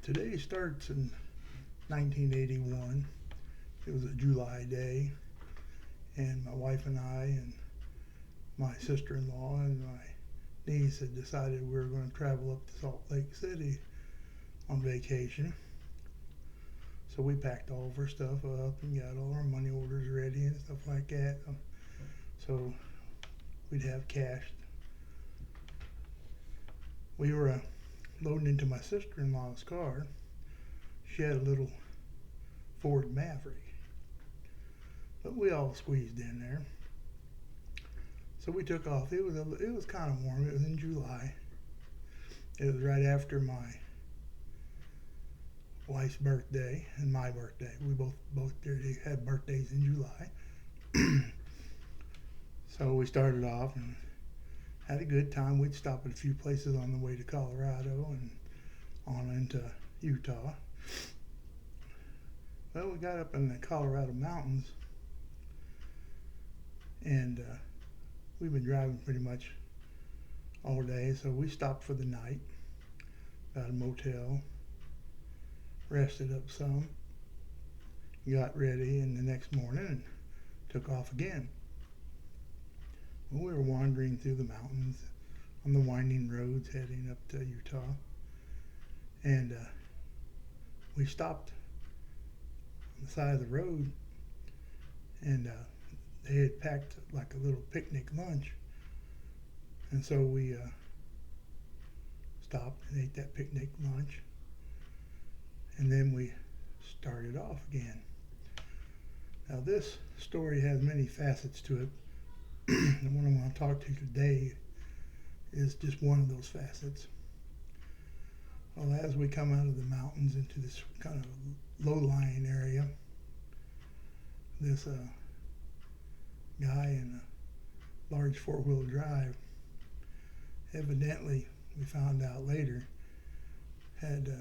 Today starts in 1981. It was a July day, and my wife and I and my sister-in-law and my niece had decided we were going to travel up to Salt Lake City on vacation. So we packed all of our stuff up and got all our money orders ready and stuff like that. So we'd have cash. We were loading into my sister-in-law's car. She had a little Ford Maverick, but we all squeezed in there. So we took off. It was kind of warm. It was in July. It was right after my wife's birthday and my birthday. We both had birthdays in July. So we started off and had a good time. We'd stop at a few places on the way to Colorado and on into Utah. Well, we got up in the Colorado mountains, and we've been driving pretty much all day, so we stopped for the night, got a motel, rested up some, got ready, and the next morning took off again. Well, we were wandering through the mountains on the winding roads heading up to Utah, and we stopped on the side of the road, and they had packed like a little picnic lunch, and so we stopped and ate that picnic lunch, and then we started off again. Now this story has many facets to it. The one I'm going to talk to you today is just one of those facets. Well, as we come out of the mountains into this kind of low-lying area, this guy in a large four-wheel drive, evidently, we found out later, had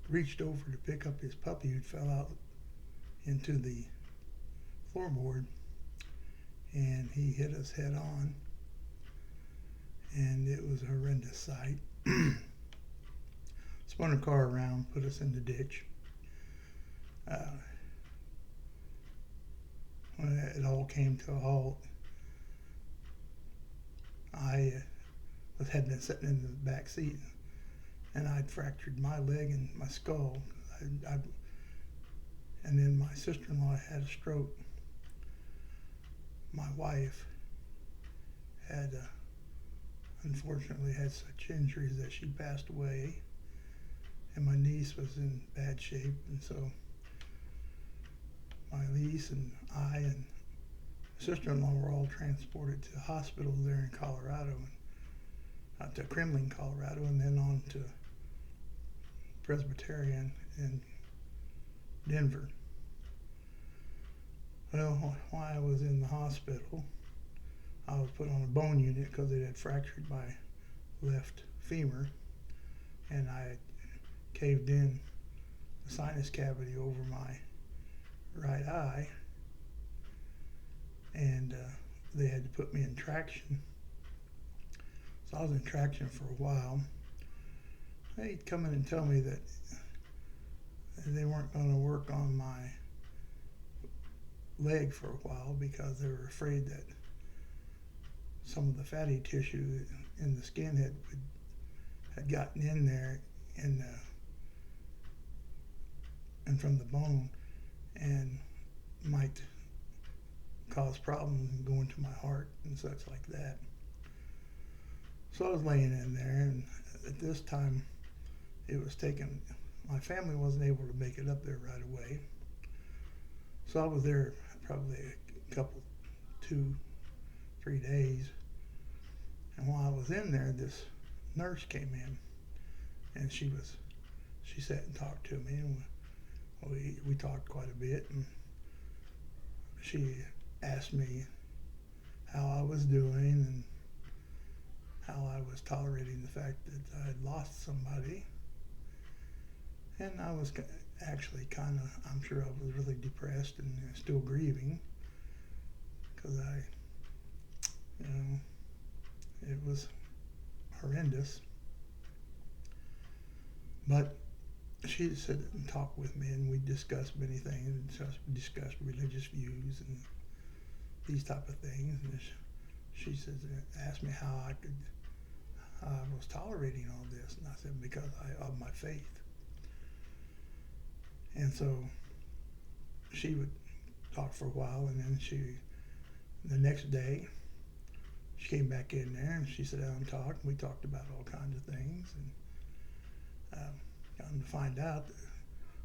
reached over to pick up his puppy who fell out into the floorboard, and he hit us head on, and it was a horrendous sight. Spun a car around, put us in the ditch. When it all came to a halt, I had been sitting in the back seat, and I'd fractured my leg and my skull. And then my sister-in-law had a stroke. My wife had unfortunately had such injuries that she passed away, and my niece was in bad shape, and so my niece and I and sister-in-law were all transported to hospitals there in Colorado, and to Kremmling, Colorado, and then on to Presbyterian in Denver. Well, while I was in the hospital, I was put on a bone unit because it had fractured my left femur, and I had caved in the sinus cavity over my right eye, and they had to put me in traction. So I was in traction for a while. They'd come in and tell me that they weren't going to work on my leg for a while because they were afraid that some of the fatty tissue in the skin had gotten in there and from the bone and might cause problems and go into my heart and such like that. So I was laying in there, and at this time it was taken, my family wasn't able to make it up there right away. So I was there probably a couple, 2-3 days. And while I was in there, this nurse came in, and she sat and talked to me, and we talked quite a bit, and she asked me how I was doing and how I was tolerating the fact that I had lost somebody. And I was actually kind of, I'm sure I was really depressed and still grieving, because it was horrendous. But she'd sit and talk with me, and we discussed many things, and discussed religious views and these type of things. And she says, asked me how I was tolerating all this, and I said because of my faith. And so she would talk for a while, and then the next day, she came back in there and she sat down and talked. And we talked about all kinds of things, and gotten to find out that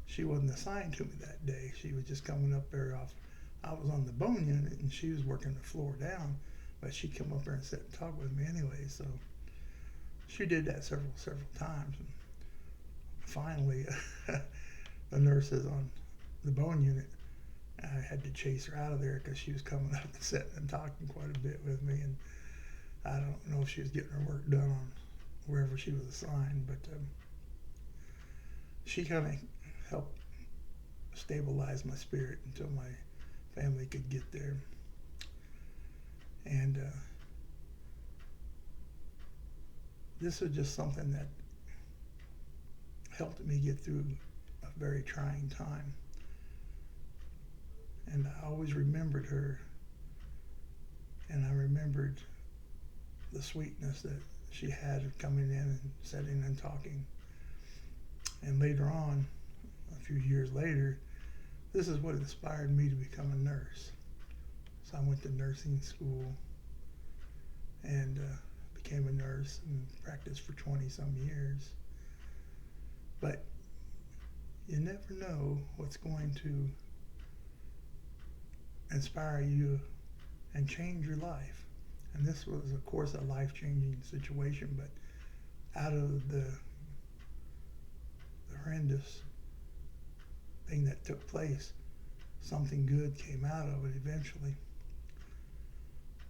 she wasn't assigned to me that day. She was just coming up there off. I was on the bone unit and she was working the floor down, but she'd come up there and sit and talk with me anyway. So she did that several times. And finally, the nurses on the bone unit, I had to chase her out of there because she was coming up and sitting and talking quite a bit with me. And I don't know if she was getting her work done on wherever she was assigned, but she kind of helped stabilize my spirit until my family could get there. And this was just something that helped me get through a very trying time. And I always remembered her, and I remembered the sweetness that she had of coming in and sitting and talking. And later on, a few years later, this is what inspired me to become a nurse. So I went to nursing school and became a nurse and practiced for 20 some years. But you never know what's going to inspire you and change your life. And this was, of course, a life-changing situation, but out of the horrendous thing that took place, something good came out of it eventually.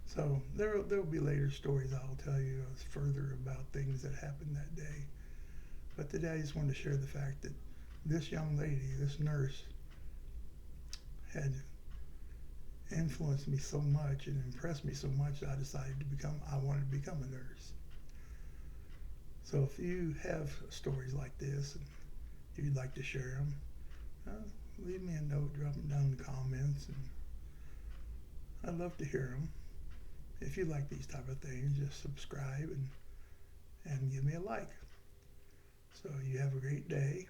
So there will be later stories I'll tell you further about things that happened that day. But today I just wanted to share the fact that this young lady, this nurse, had influenced me so much and impressed me so much that I wanted to become a nurse. So if you have stories like this and if you'd like to share them, leave me a note, drop them down in the comments, and I'd love to hear them. If you like these type of things, just subscribe and give me a like. So you have a great day.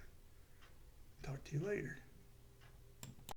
Talk to you later.